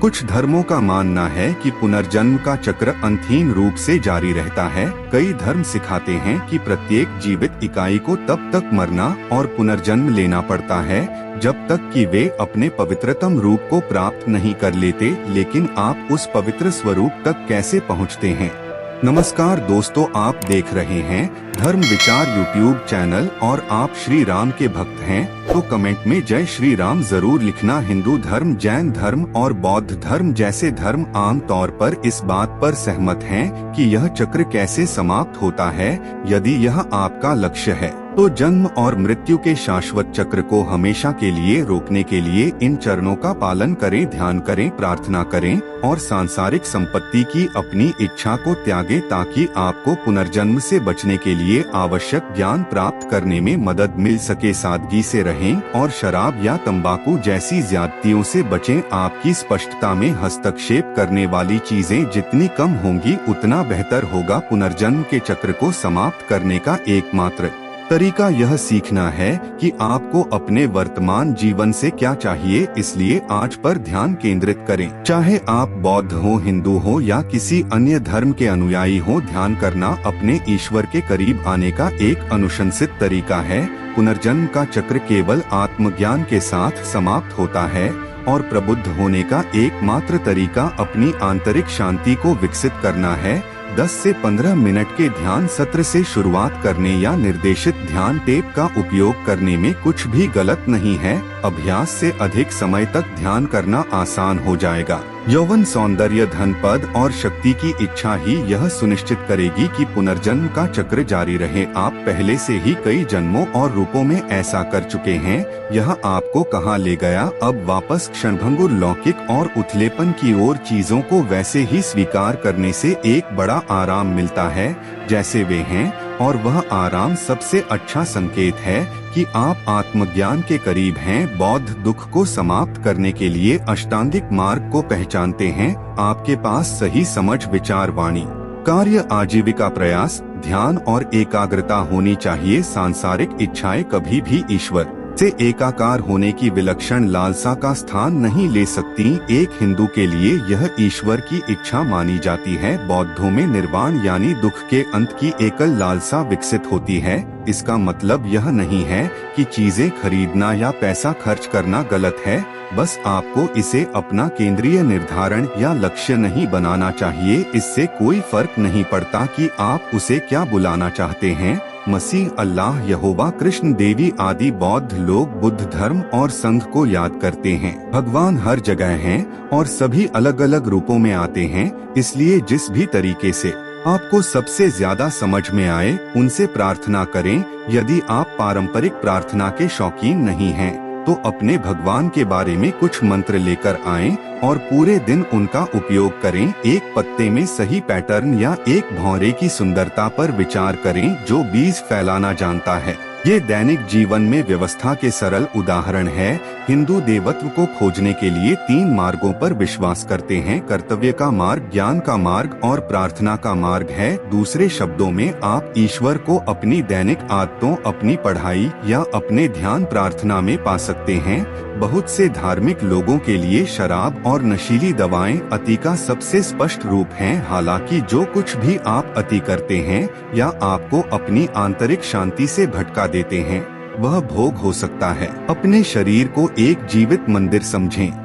कुछ धर्मों का मानना है कि पुनर्जन्म का चक्र अंतहीन रूप से जारी रहता है। कई धर्म सिखाते हैं कि प्रत्येक जीवित इकाई को तब तक मरना और पुनर्जन्म लेना पड़ता है जब तक कि वे अपने पवित्रतम रूप को प्राप्त नहीं कर लेते। लेकिन आप उस पवित्र स्वरूप तक कैसे पहुंचते हैं? नमस्कार दोस्तों, आप देख रहे हैं धर्म विचार यूट्यूब चैनल और आप श्री राम के भक्त हैं तो कमेंट में जय श्री राम जरूर लिखना। हिंदू धर्म, जैन धर्म और बौद्ध धर्म जैसे धर्म आम तौर पर इस बात पर सहमत हैं कि यह चक्र कैसे समाप्त होता है। यदि यह आपका लक्ष्य है तो जन्म और मृत्यु के शाश्वत चक्र को हमेशा के लिए रोकने के लिए इन चरणों का पालन करें, ध्यान करें, प्रार्थना करें और सांसारिक संपत्ति की अपनी इच्छा को त्यागें ताकि आपको पुनर्जन्म से बचने के लिए आवश्यक ज्ञान प्राप्त करने में मदद मिल सके। सादगी से रहें और शराब या तंबाकू जैसी ज्यादतियों से बचें। आपकी स्पष्टता में हस्तक्षेप करने वाली चीजें जितनी कम होंगी उतना बेहतर होगा। पुनर्जन्म के चक्र को समाप्त करने का एकमात्र तरीका यह सीखना है कि आपको अपने वर्तमान जीवन से क्या चाहिए, इसलिए आज पर ध्यान केंद्रित करें। चाहे आप बौद्ध हो, हिंदू हो या किसी अन्य धर्म के अनुयायी हो, ध्यान करना अपने ईश्वर के करीब आने का एक अनुशंसित तरीका है। पुनर्जन्म का चक्र केवल आत्मज्ञान के साथ समाप्त होता है और प्रबुद्ध होने का एकमात्र तरीका अपनी आंतरिक शांति को विकसित करना है। 10 से 15 मिनट के ध्यान सत्र से शुरुआत करने या निर्देशित ध्यान टेप का उपयोग करने में कुछ भी गलत नहीं है। अभ्यास से अधिक समय तक ध्यान करना आसान हो जाएगा। यौवन, सौंदर्य, धन, पद और शक्ति की इच्छा ही यह सुनिश्चित करेगी कि पुनर्जन्म का चक्र जारी रहे। आप पहले से ही कई जन्मों और रूपों में ऐसा कर चुके हैं। यह आपको कहाँ ले गया? अब वापस क्षणभंगुर लौकिक और उथलेपन की ओर चीजों को वैसे ही स्वीकार करने से एक बड़ा आराम मिलता है जैसे वे हैं, और वह आराम सबसे अच्छा संकेत है कि आप आत्मज्ञान के करीब हैं। बौद्ध दुख को समाप्त करने के लिए अष्टांगिक मार्ग को पहचानते हैं। आपके पास सही समझ, विचार, वाणी, कार्य, आजीविका, प्रयास, ध्यान और एकाग्रता होनी चाहिए। सांसारिक इच्छाएं कभी भी ईश्वर से एकाकार होने की विलक्षण लालसा का स्थान नहीं ले सकती। एक हिंदू के लिए यह ईश्वर की इच्छा मानी जाती है। बौद्धों में निर्वाण यानी दुख के अंत की एकल लालसा विकसित होती है। इसका मतलब यह नहीं है कि चीजें खरीदना या पैसा खर्च करना गलत है, बस आपको इसे अपना केंद्रीय निर्धारण या लक्ष्य नहीं बनाना चाहिए। इससे कोई फर्क नहीं पड़ता कि आप उसे क्या बुलाना चाहते हैं। मसीह, अल्लाह, यहोवा, कृष्ण, देवी आदि बौद्ध लोग बुद्ध धर्म और संघ को याद करते हैं। भगवान हर जगह हैं और सभी अलग अलग रूपों में आते हैं, इसलिए जिस भी तरीके से आपको सबसे ज्यादा समझ में आए उनसे प्रार्थना करें। यदि आप पारंपरिक प्रार्थना के शौकीन नहीं हैं, तो अपने भगवान के बारे में कुछ मंत्र लेकर आएं और पूरे दिन उनका उपयोग करें। एक पत्ते में सही पैटर्न या एक भौरे की सुंदरता पर विचार करें जो बीज फैलाना जानता है। ये दैनिक जीवन में व्यवस्था के सरल उदाहरण है। हिंदू देवत्व को खोजने के लिए 3 मार्गों पर विश्वास करते हैं। कर्तव्य का मार्ग, ज्ञान का मार्ग और प्रार्थना का मार्ग है। दूसरे शब्दों में आप ईश्वर को अपनी दैनिक आदतों, अपनी पढ़ाई या अपने ध्यान प्रार्थना में पा सकते हैं। बहुत से धार्मिक लोगों के लिए शराब और नशीली दवाएं अति का सबसे स्पष्ट रूप हैं। हालांकि जो कुछ भी आप अति करते हैं या आपको अपनी आंतरिक शांति से भटका देते हैं, वह भोग हो सकता है। अपने शरीर को एक जीवित मंदिर समझें।